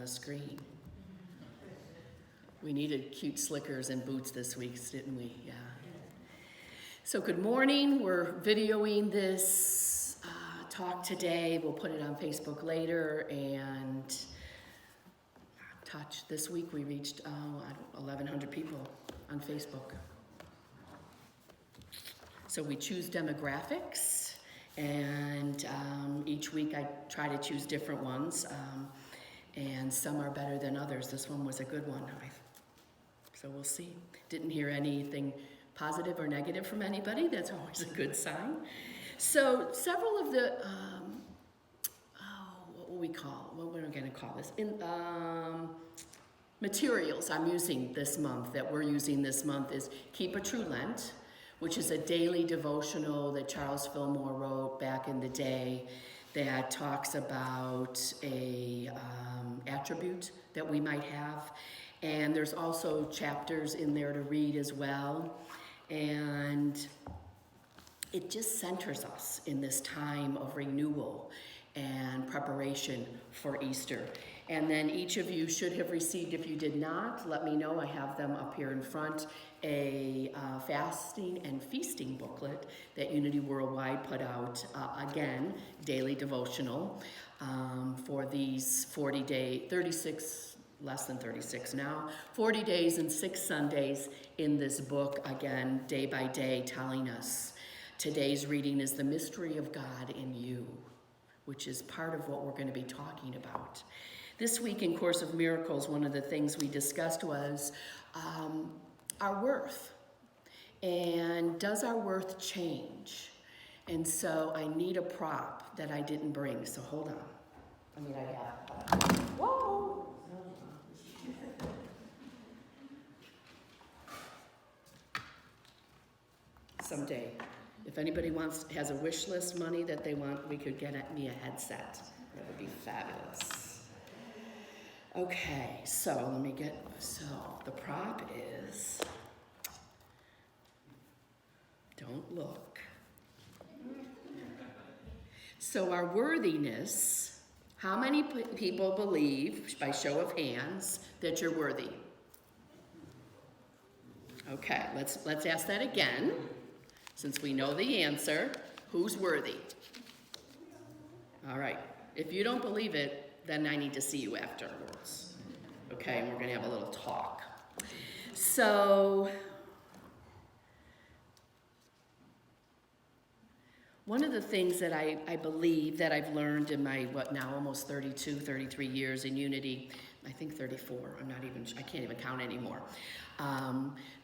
the screen. We needed cute slickers and boots this week, didn't we? Yeah. So good morning. We're videoing this talk today. We'll put it on Facebook later. And this week we reached 1,100 people on Facebook. So we choose demographics, and each week I try to choose different ones. And some are better than others. This one was a good one. So we'll see. Didn't hear anything positive or negative from anybody. That's always a good sign. So several of the, what we're going to call this? Materials I'm using this month, that we're using this month, is Keep a True Lent, which is a daily devotional that Charles Fillmore wrote back in the day, that talks about a attribute that we might have. And there's also chapters in there to read as well. And it just centers us in this time of renewal and preparation for Easter. And then each of you should have received, if you did not, let me know. I have them up here in front, a fasting and feasting booklet that Unity Worldwide put out, again, daily devotional for these 36, less than 36 now, 40 days and 6 Sundays in this book, again, day by day, telling us today's reading is the mystery of God in you, which is part of what we're going to be talking about. This week in Course of Miracles, one of the things we discussed was our worth. And does our worth change? And so I need a prop that I didn't bring, so hold on. I have. Whoa! Someday, if anybody has a wish list money that they want, we could get me a headset. That would be fabulous. Okay, so the prop is, don't look. So our worthiness, how many people believe, by show of hands, that you're worthy? Okay, let's ask that again, since we know the answer. Who's worthy? All right, if you don't believe it, then I need to see you afterwards. Okay, and we're going to have a little talk. So, one of the things that I believe that I've learned in my, almost 33 years in Unity, I think 34, I can't even count anymore.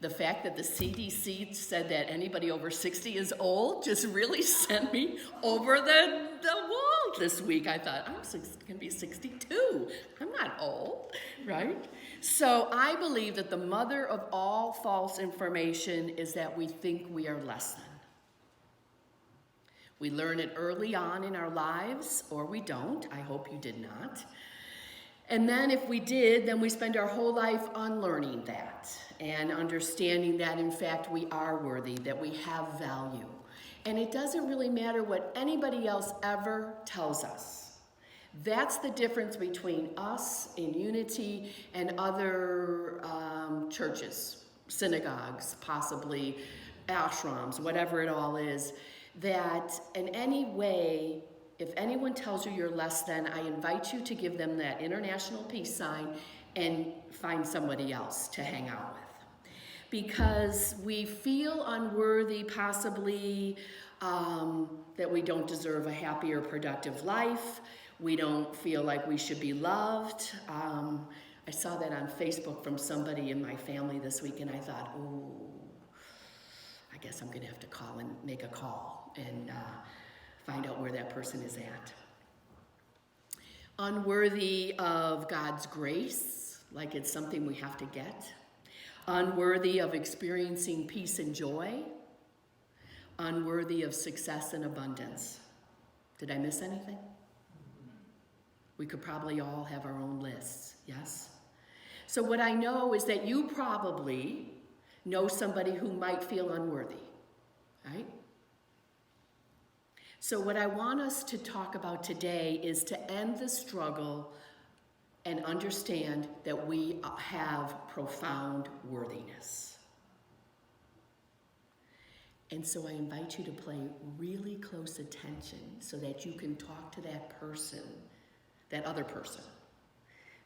The fact that the CDC said that anybody over 60 is old just really sent me over the wall this week. I thought, I'm going to be 62. I'm not old, right? So I believe that the mother of all false information is that we think we are less than. We learn it early on in our lives, or we don't. I hope you did not. And then if we did, then we spend our whole life unlearning that and understanding that, in fact, we are worthy, that we have value. And it doesn't really matter what anybody else ever tells us. That's the difference between us in Unity and other churches, synagogues, possibly ashrams, whatever it all is, that in any way, if anyone tells you you're less than, I invite you to give them that international peace sign and find somebody else to hang out with. Because we feel unworthy, possibly, that we don't deserve a happy or productive life. We don't feel like we should be loved. I saw that on Facebook from somebody in my family this week, and I thought, ooh, I guess I'm going to have to call and make a call and find out where that person is at. Unworthy of God's grace, like it's something we have to get. Unworthy of experiencing peace and joy. Unworthy of success and abundance. Did I miss anything? We could probably all have our own lists, yes? So what I know is that you probably know somebody who might feel unworthy, right? So what I want us to talk about today is to end the struggle and understand that we have profound worthiness. And so I invite you to pay really close attention so that you can talk to that person, that other person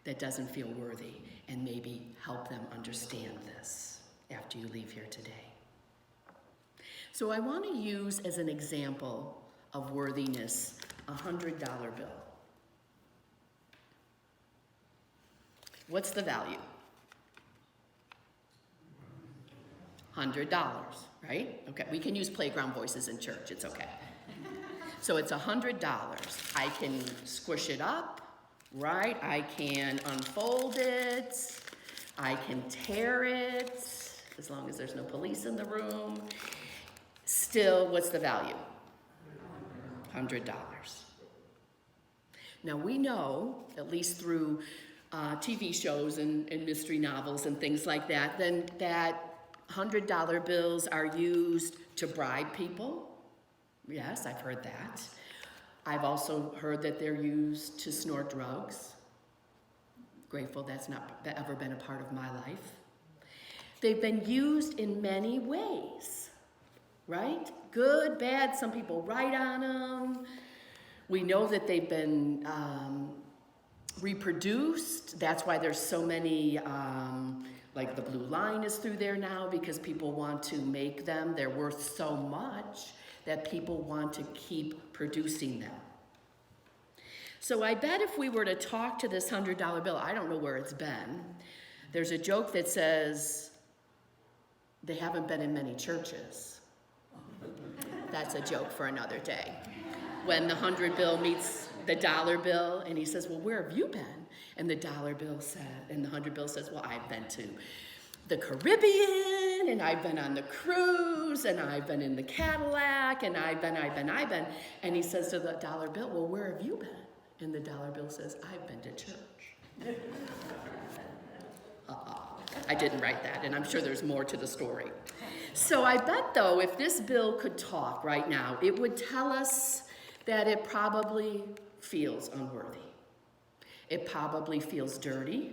that doesn't feel worthy, and maybe help them understand this after you leave here today. So I want to use as an example of worthiness a $100 bill. What's the value? $100, right? Okay, we can use playground voices in church, it's okay. So it's $100. I can squish it up, right? I can unfold it. I can tear it, as long as there's no police in the room. Still, what's the value? $100. Now we know, at least through TV shows and mystery novels and things like that, then that $100 bills are used to bribe people. Yes, I've heard that. I've also heard that they're used to snort drugs. Grateful that's not ever been a part of my life. They've been used in many ways, right? Good, bad, some people write on them. We know that they've been reproduced. That's why there's so many, like the blue line is through there now because people want to make them. They're worth so much that people want to keep producing them. So I bet if we were to talk to this $100 bill, I don't know where it's been. There's a joke that says they haven't been in many churches. That's a joke for another day. When the 100 bill meets the dollar bill, and he says, well, where have you been? And the dollar bill said, and the 100 bill says, well, I've been to the Caribbean, and I've been on the cruise, and I've been in the Cadillac, and I've been. And he says to the dollar bill, well, where have you been? And the dollar bill says, I've been to church. I didn't write that, and I'm sure there's more to the story. So I bet, though, if this bill could talk right now, it would tell us that it probably feels unworthy. It probably feels dirty.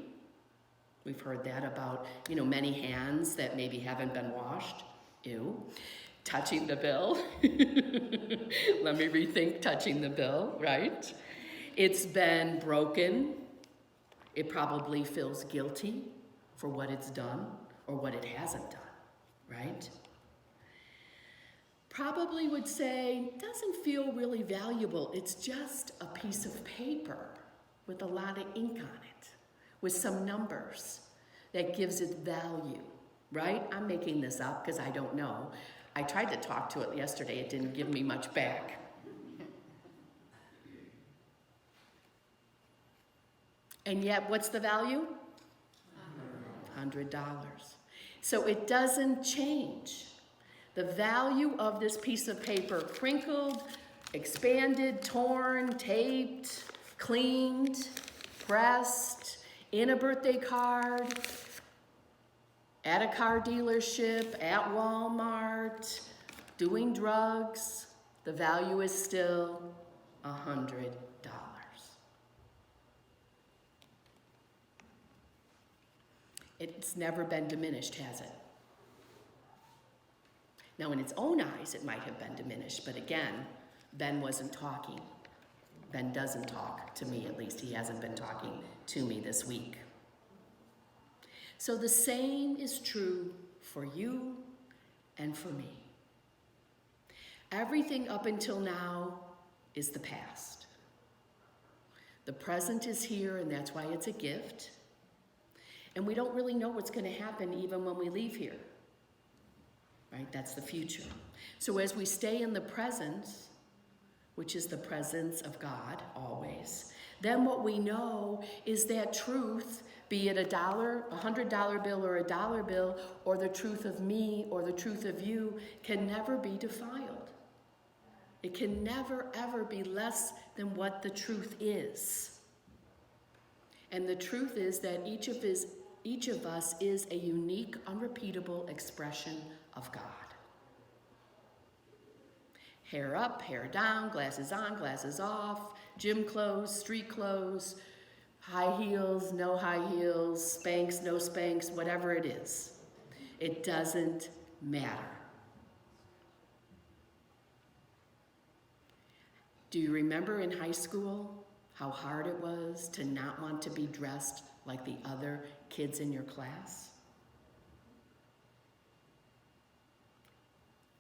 We've heard that about, many hands that maybe haven't been washed. Ew. Touching the bill. Let me rethink touching the bill, right? It's been broken. It probably feels guilty for what it's done or what it hasn't done, right? Probably would say, doesn't feel really valuable. It's just a piece of paper with a lot of ink on it, with some numbers that gives it value, right? I'm making this up because I don't know. I tried to talk to it yesterday. It didn't give me much back. And yet, what's the value? $100. So it doesn't change. The value of this piece of paper, crinkled, expanded, torn, taped, cleaned, pressed, in a birthday card, at a car dealership, at Walmart, doing drugs, the value is still $100. It's never been diminished, has it? Now, in its own eyes, it might have been diminished, but again, Ben wasn't talking. Ben doesn't talk, to me at least. He hasn't been talking to me this week. So the same is true for you and for me. Everything up until now is the past. The present is here, and that's why it's a gift. And we don't really know what's going to happen even when we leave here. Right? That's the future. So as we stay in the present, which is the presence of God always, then what we know is that truth, be it $100 bill or a dollar bill, or the truth of me or the truth of you, can never be defiled. It can never, ever be less than what the truth is. And the truth is that each of us is a unique, unrepeatable expression of God. Hair up, hair down, glasses on, glasses off, gym clothes, street clothes, high heels, no high heels, Spanx, no Spanx, whatever it is. It doesn't matter. Do you remember in high school how hard it was to not want to be dressed like the other kids in your class?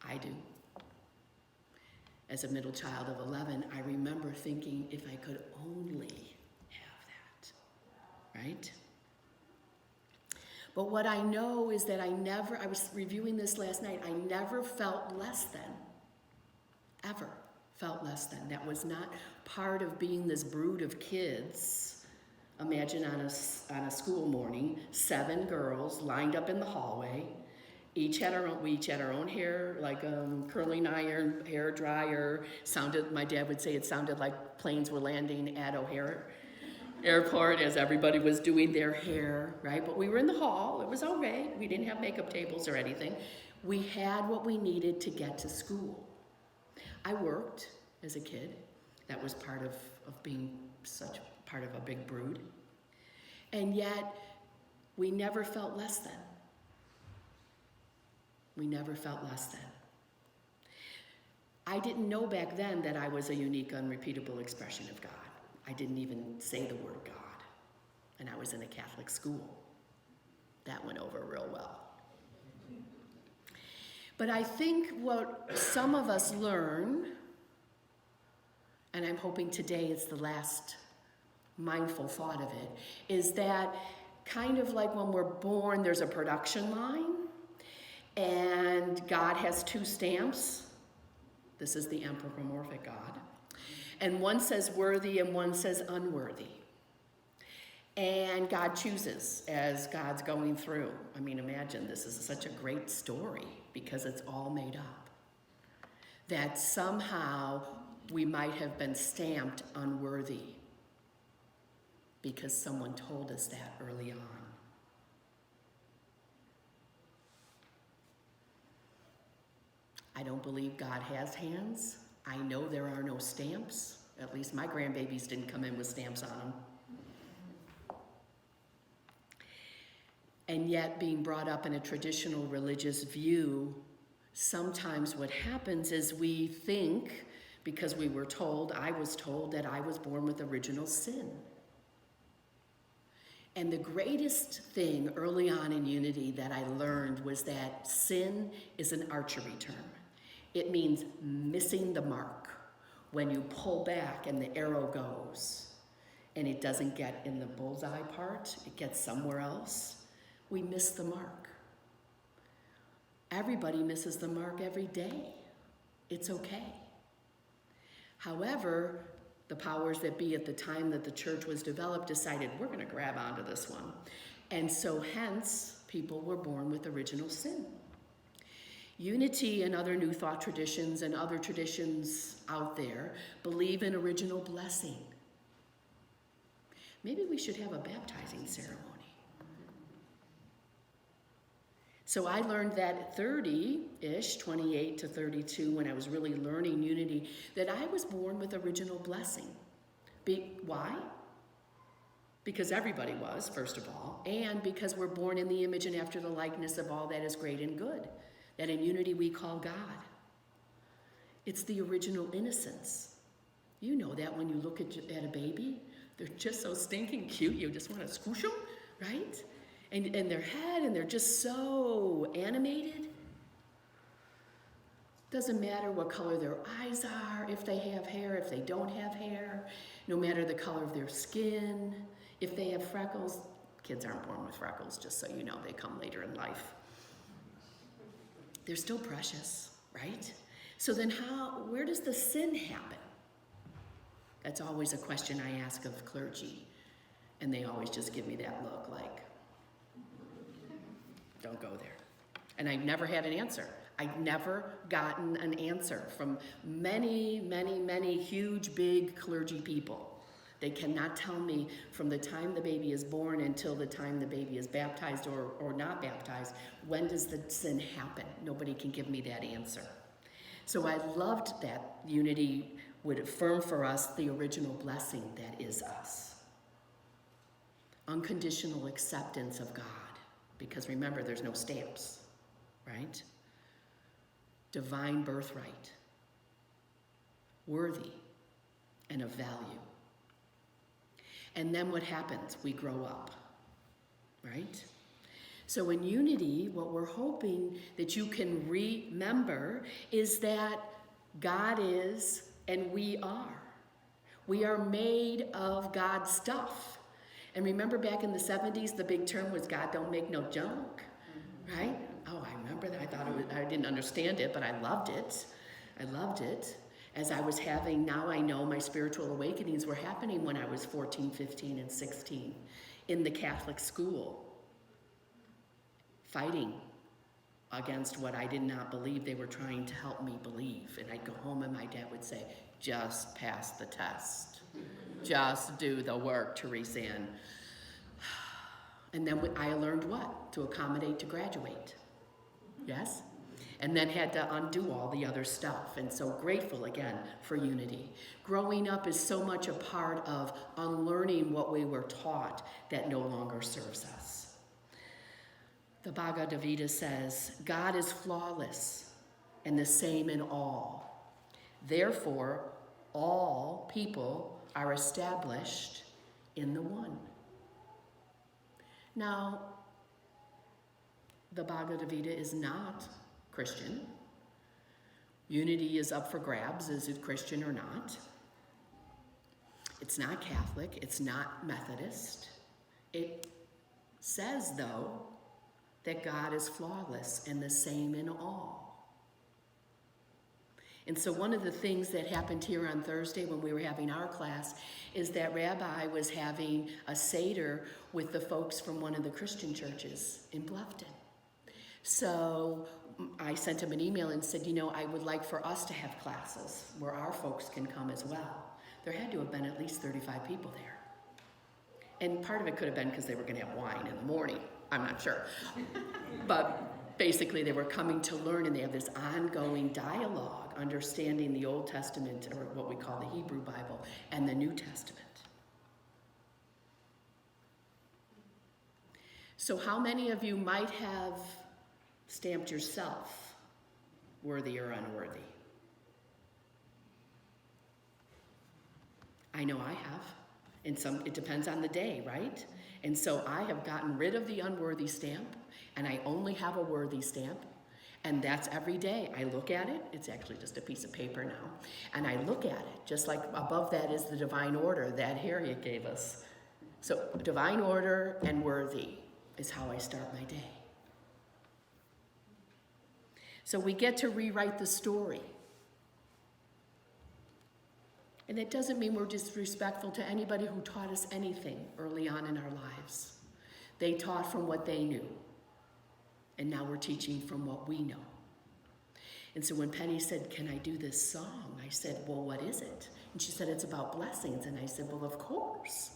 I do. As a middle child of 11, I remember thinking if I could only have that, right? But what I know is that I was reviewing this last night, I never felt less than, ever felt less than. That was not part of being this brood of kids. Imagine on a school morning, 7 girls lined up in the hallway. We each had our own hair, like curling iron, hair dryer. My dad would say it sounded like planes were landing at O'Hare Airport as everybody was doing their hair, right? But we were in the hall, it was all right. We didn't have makeup tables or anything. We had what we needed to get to school. I worked as a kid. That was part of being such part of a big brood. And yet, we never felt less than. We never felt less than. I didn't know back then that I was a unique, unrepeatable expression of God. I didn't even say the word God. And I was in a Catholic school. That went over real well. But I think what some of us learn, and I'm hoping today it's the last mindful thought of it, is that kind of like when we're born, there's a production line, and God has 2 stamps. This is the anthropomorphic God. And one says worthy and one says unworthy. And God chooses as God's going through. I mean, imagine, this is such a great story because it's all made up. That somehow we might have been stamped unworthy because someone told us that early on. I don't believe God has hands. I know there are no stamps. At least my grandbabies didn't come in with stamps on them. And yet, being brought up in a traditional religious view, sometimes what happens is we think, because we were told, I was told, that I was born with original sin. And the greatest thing early on in Unity that I learned was that sin is an archery term. It means missing the mark. When you pull back and the arrow goes and it doesn't get in the bullseye part, it gets somewhere else, we miss the mark. Everybody misses the mark every day. It's okay. However, the powers that be at the time that the church was developed decided we're going to grab onto this one. And so hence, people were born with original sin. Unity and other New Thought traditions and other traditions out there believe in original blessing. Maybe we should have a baptizing ceremony. So I learned that at 30-ish, 28 to 32, when I was really learning Unity, that I was born with original blessing. Why? Because everybody was, first of all, and because we're born in the image and after the likeness of all that is great and good, that in Unity we call God. It's the original innocence. You know that when you look at a baby, they're just so stinking cute, you just want to squish them, right? And their head, and they're just so animated. Doesn't matter what color their eyes are, if they have hair, if they don't have hair, no matter the color of their skin, if they have freckles. Kids aren't born with freckles, just so you know, they come later in life. They're still precious, right? So then where does the sin happen? That's always a question I ask of clergy. And they always just give me that look like, don't go there. And I've never had an answer. I've never gotten an answer from many, many, many huge, big clergy people. They cannot tell me from the time the baby is born until the time the baby is baptized or not baptized, when does the sin happen? Nobody can give me that answer. So I loved that Unity would affirm for us the original blessing that is us. unconditional acceptance of God, because remember, there's no stamps, right? Divine birthright, worthy and of value. And then what happens? We grow up, right? So in unity, what we're hoping that you can remember is that God is and we are. We are made of God's stuff. And remember back in the 70s, the big term was God don't make no junk, right? Oh, I remember that. I didn't understand it, but I loved it. I loved it. As I was having, now I know my spiritual awakenings were happening when I was 14, 15, and 16 in the Catholic school, fighting against what I did not believe they were trying to help me believe. And I'd go home and my dad would say, just pass the test. Just do the work, Therese Ann. And then I learned what? To accommodate to graduate. Yes? And then had to undo all the other stuff. And so grateful again for unity. Growing up is so much a part of unlearning what we were taught that no longer serves us. The Bhagavad Gita says, God is flawless and the same in all. Therefore, all people are established in the one. Now, the Bhagavad Gita is not Christian. Unity is up for grabs. Is it Christian or not? It's not Catholic. It's not Methodist. It says, though, that God is flawless and the same in all. And so one of the things that happened here on Thursday when we were having our class is that Rabbi was having a Seder with the folks from one of the Christian churches in Bluffton. So I sent him an email and said, I would like for us to have classes where our folks can come as well. There had to have been at least 35 people there. And part of it could have been because they were going to have wine in the morning. I'm not sure. But basically they were coming to learn, and they have this ongoing dialogue, understanding the Old Testament, or what we call the Hebrew Bible, and the New Testament. So how many of you might have stamped yourself worthy or unworthy? I know I have. And it depends on the day, right? And so I have gotten rid of the unworthy stamp, and I only have a worthy stamp. And that's every day. I look at it. It's actually just a piece of paper now. And I look at it, just like above that is the divine order that Harriet gave us. So divine order and worthy is how I start my day. So we get to rewrite the story. And it doesn't mean we're disrespectful to anybody who taught us anything early on in our lives. They taught from what they knew. And now we're teaching from what we know. And so when Penny said, can I do this song? I said, well, what is it? And she said, it's about blessings. And I said, well, of course.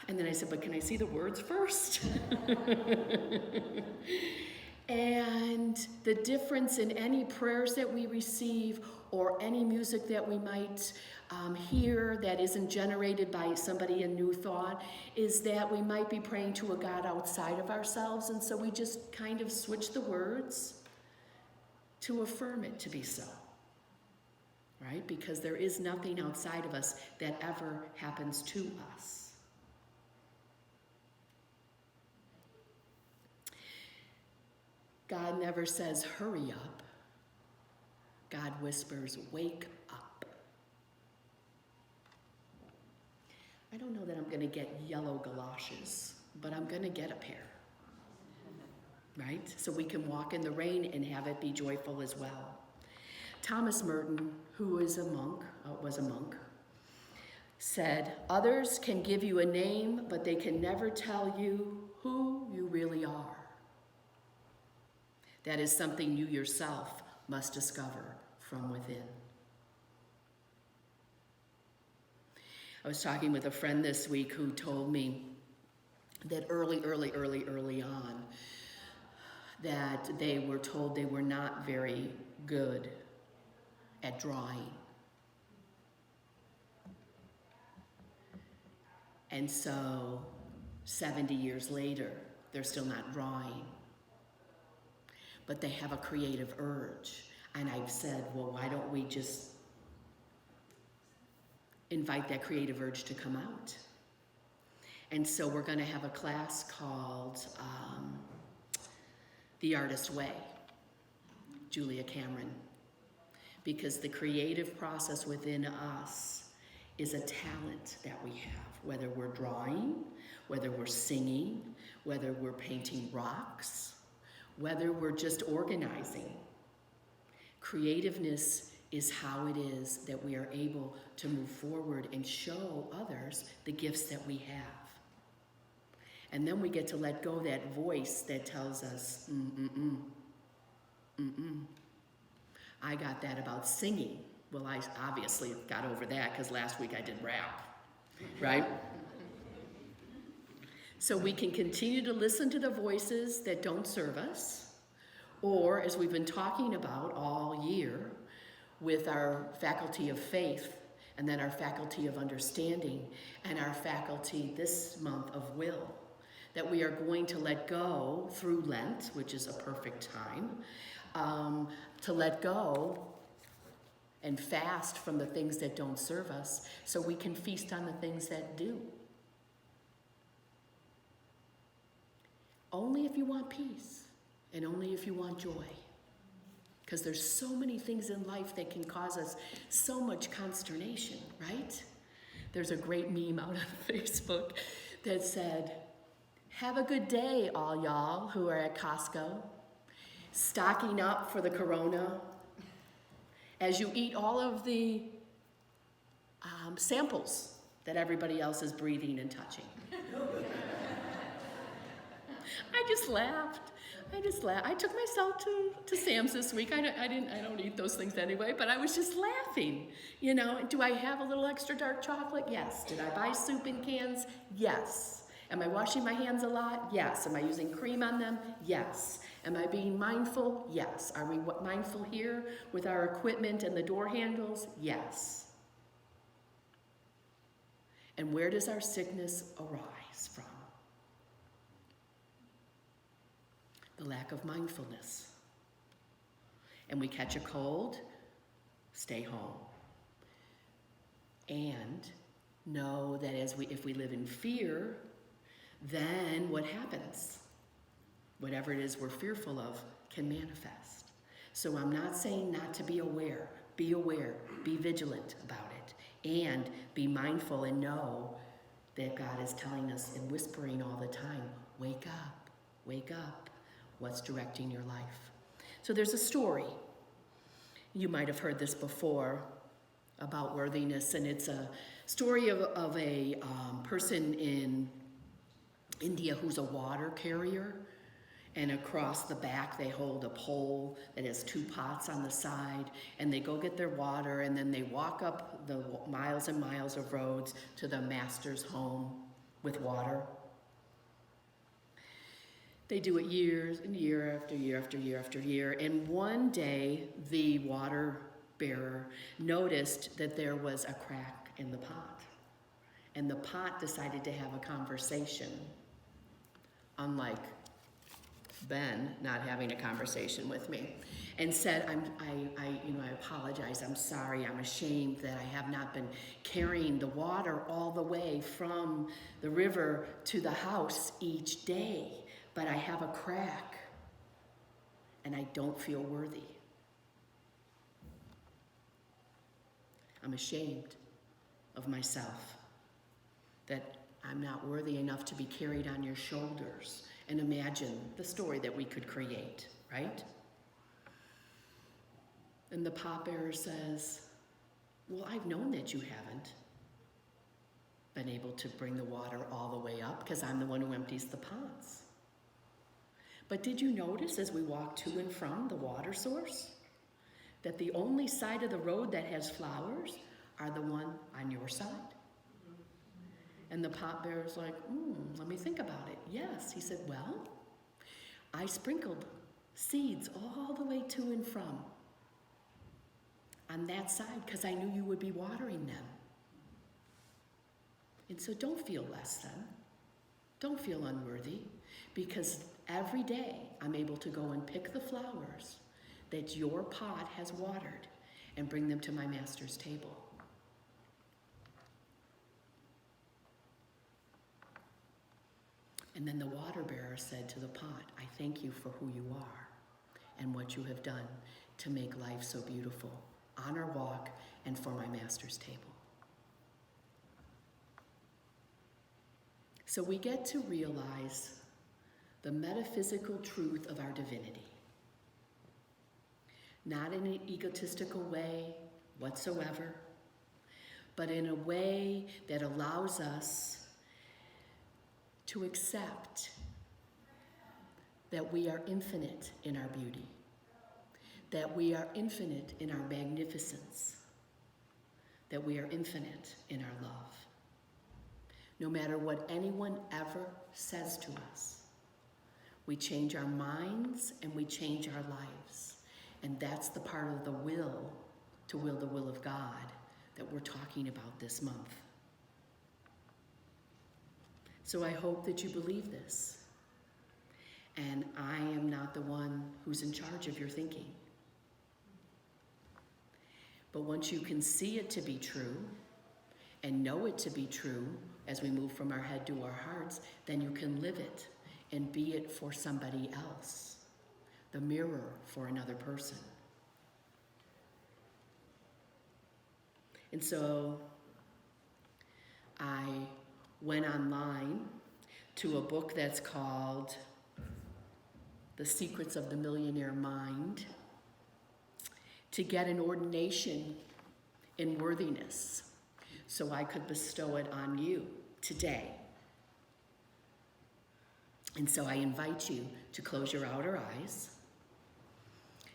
And then I said, but can I see the words first? And the difference in any prayers that we receive or any music that we might hear that isn't generated by somebody in New Thought is that we might be praying to a God outside of ourselves, and so we just kind of switch the words to affirm it to be so, right? Because there is nothing outside of us that ever happens to us. God never says, hurry up. God whispers, wake up. I don't know that I'm going to get yellow galoshes, but I'm going to get a pair, right? So we can walk in the rain and have it be joyful as well. Thomas Merton, who is was a monk, said, others can give you a name, but they can never tell you who you really are. That is something you yourself must discover from within. I was talking with a friend this week who told me that early on, that they were told they were not very good at drawing. And so 70 years later, they're still not drawing. But they have a creative urge. And I've said, well, why don't we just invite that creative urge to come out? And so we're going to have a class called The Artist Way, Julia Cameron. Because the creative process within us is a talent that we have, whether we're drawing, whether we're singing, whether we're painting rocks, whether we're just organizing. Creativeness is how it is that we are able to move forward and show others the gifts that we have. And then we get to let go of that voice that tells us, I got that about singing. Well, I obviously got over that because last week I did rap, right? So we can continue to listen to the voices that don't serve us, or as we've been talking about all year, with our faculty of faith, and then our faculty of understanding, and our faculty this month of will, that we are going to let go through Lent, which is a perfect time, to let go and fast from the things that don't serve us so we can feast on the things that do. Only if you want peace, and only if you want joy. Because there's so many things in life that can cause us so much consternation, right? There's a great meme out on Facebook that said, have a good day, all y'all who are at Costco, stocking up for the corona, as you eat all of the samples that everybody else is breathing and touching. I just laughed. I took myself to Sam's this week. I don't eat those things anyway, but I was just laughing. You know, do I have a little extra dark chocolate? Yes. Did I buy soup in cans? Yes. Am I washing my hands a lot? Yes. Am I using cream on them? Yes. Am I being mindful? Yes. Are we mindful here with our equipment and the door handles? Yes. And where does our sickness arise from? The lack of mindfulness. And we catch a cold, stay home. And know that if we live in fear, then what happens? Whatever it is we're fearful of can manifest. So I'm not saying not to be aware. Be aware, be vigilant about it, and be mindful and know that God is telling us and whispering all the time, wake up, wake up. What's directing your life? So there's a story. You might have heard this before about worthiness, and it's a story of a person in India who's a water carrier, and across the back they hold a pole that has 2 pots on the side, and they go get their water, and then they walk up the miles and miles of roads to the master's home with water. They do it years and year after year after year after year, and one day the water bearer noticed that there was a crack in the pot, and the pot decided to have a conversation, unlike Ben not having a conversation with me, and said, I apologize, I'm sorry, I'm ashamed that I have not been carrying the water all the way from the river to the house each day, but I have a crack, and I don't feel worthy. I'm ashamed of myself, that I'm not worthy enough to be carried on your shoulders. And imagine the story that we could create, right? And the pot bearer says, well, I've known that you haven't been able to bring the water all the way up because I'm the one who empties the pots. But did you notice as we walk to and from the water source that the only side of the road that has flowers are the one on your side? And the pot bearer's like, let me think about it. Yes. He said, well, I sprinkled seeds all the way to and from on that side because I knew you would be watering them. And so don't feel less than. Don't feel unworthy, because every day I'm able to go and pick the flowers that your pot has watered and bring them to my master's table. And then the water bearer said to the pot, I thank you for who you are and what you have done to make life so beautiful on our walk and for my master's table. So we get to realize the metaphysical truth of our divinity. Not in an egotistical way whatsoever, but in a way that allows us to accept that we are infinite in our beauty, that we are infinite in our magnificence, that we are infinite in our love. No matter what anyone ever says to us, we change our minds and we change our lives. And that's the part of the will to will the will of God that we're talking about this month. So I hope that you believe this. And I am not the one who's in charge of your thinking. But once you can see it to be true and know it to be true as we move from our head to our hearts, then you can live it and be it for somebody else, the mirror for another person. And so I went online to a book that's called The Secrets of the Millionaire Mind to get an ordination in worthiness so I could bestow it on you today. And so I invite you to close your outer eyes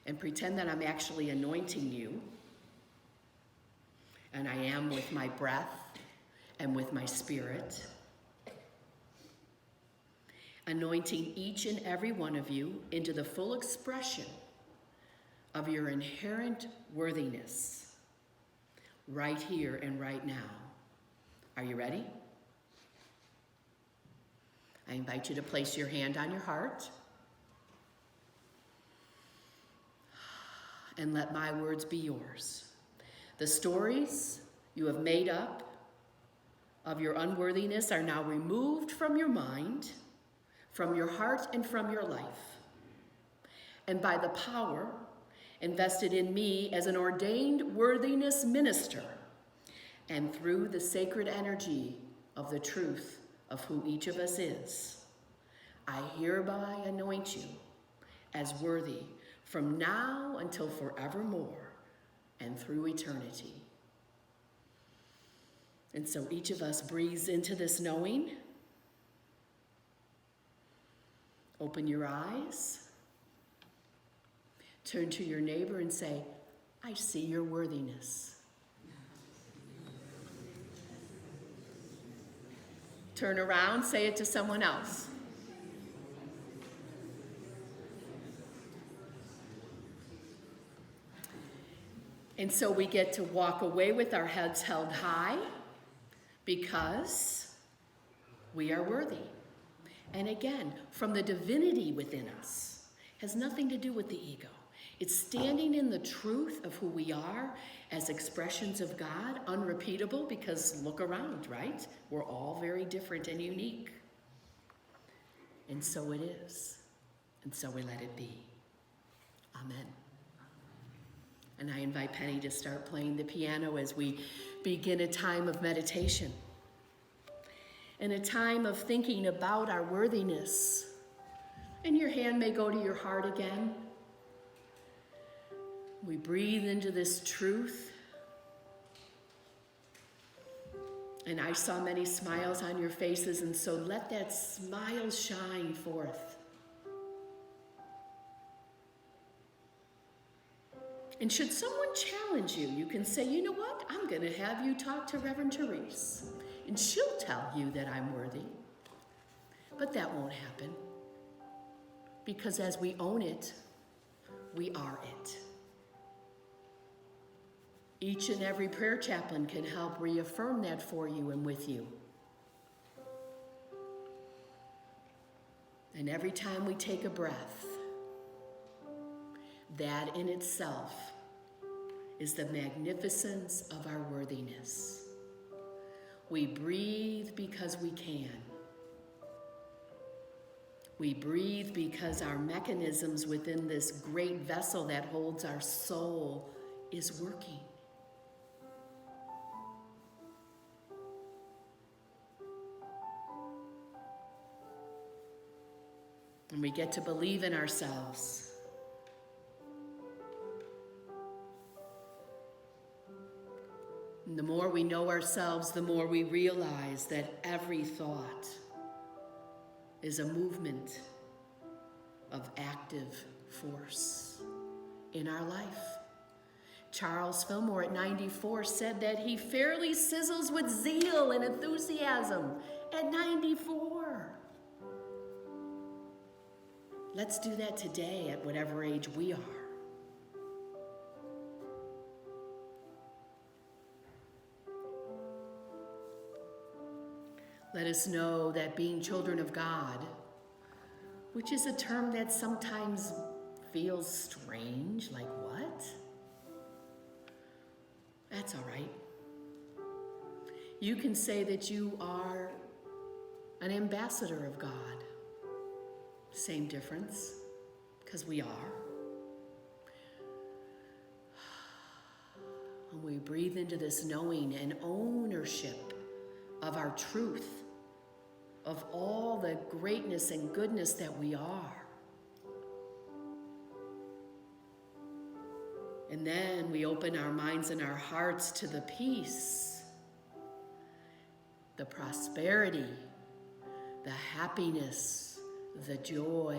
and pretend that I'm actually anointing you. And I am with my breath and with my spirit, anointing each and every one of you into the full expression of your inherent worthiness right here and right now. Are you ready? I invite you to place your hand on your heart and let my words be yours. The stories you have made up of your unworthiness are now removed from your mind, from your heart, and from your life. And by the power invested in me as an ordained worthiness minister, and through the sacred energy of the truth of who each of us is, I hereby anoint you as worthy from now until forevermore and through eternity. And so each of us breathes into this knowing. Open your eyes. Turn to your neighbor and say, I see your worthiness. Turn around, say it to someone else. And so we get to walk away with our heads held high because we are worthy. And again, from the divinity within us, has nothing to do with the ego. It's standing in the truth of who we are as expressions of God, unrepeatable, because look around, right? We're all very different and unique. And so it is. And so we let it be. Amen. And I invite Penny to start playing the piano as we begin a time of meditation and a time of thinking about our worthiness. And your hand may go to your heart again. We breathe into this truth. And I saw many smiles on your faces, and so let that smile shine forth. And should someone challenge you, you can say, you know what? I'm going to have you talk to Reverend Therese, and she'll tell you that I'm worthy. But that won't happen. Because as we own it, we are it. Each and every prayer chaplain can help reaffirm that for you and with you. And every time we take a breath, that in itself is the magnificence of our worthiness. We breathe because we can. We breathe because our mechanisms within this great vessel that holds our soul is working. And we get to believe in ourselves. And the more we know ourselves, the more we realize that every thought is a movement of active force in our life. Charles Fillmore at 94 said that he fairly sizzles with zeal and enthusiasm at 94. Let's do that today at whatever age we are. Let us know that being children of God, which is a term that sometimes feels strange, like what? That's all right. You can say that you are an ambassador of God. Same difference, because we are. When we breathe into this knowing and ownership of our truth, of all the greatness and goodness that we are. And then we open our minds and our hearts to the peace, the prosperity, the happiness, the joy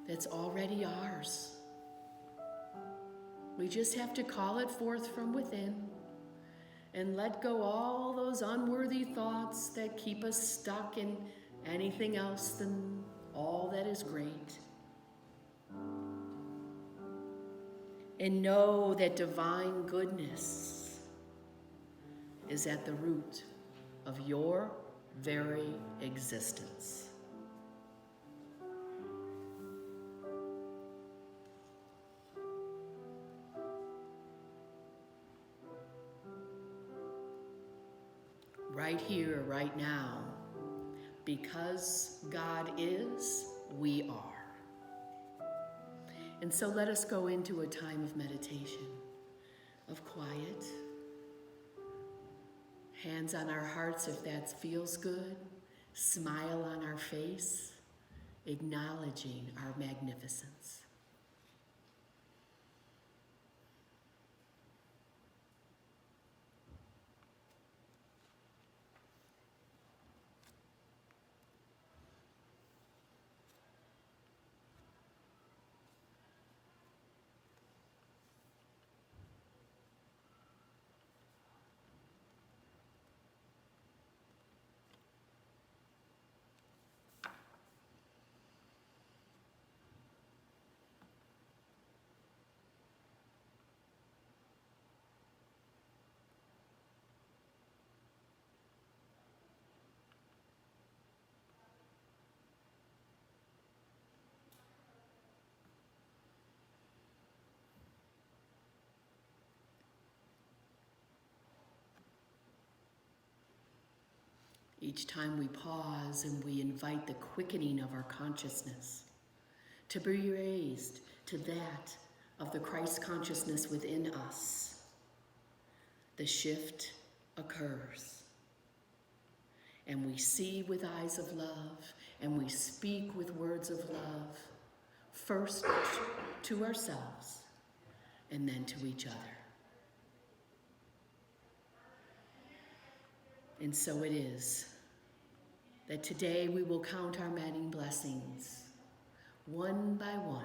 that's already ours. We just have to call it forth from within and let go all those unworthy thoughts that keep us stuck in anything else than all that is great. And know that divine goodness is at the root of your very existence. Right here, right now, because God is, we are. And so let us go into a time of meditation, of quiet. Hands on our hearts if that feels good. Smile on our face, acknowledging our magnificence. Each time we pause and we invite the quickening of our consciousness to be raised to that of the Christ consciousness within us, the shift occurs. And we see with eyes of love, and we speak with words of love, first to ourselves, and then to each other. And so it is that today we will count our many blessings, one by one,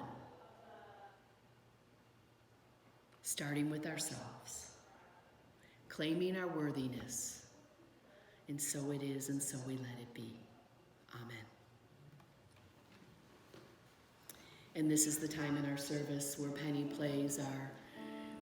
starting with ourselves, claiming our worthiness. And so it is, and so we let it be. Amen. And this is the time in our service where Penny plays our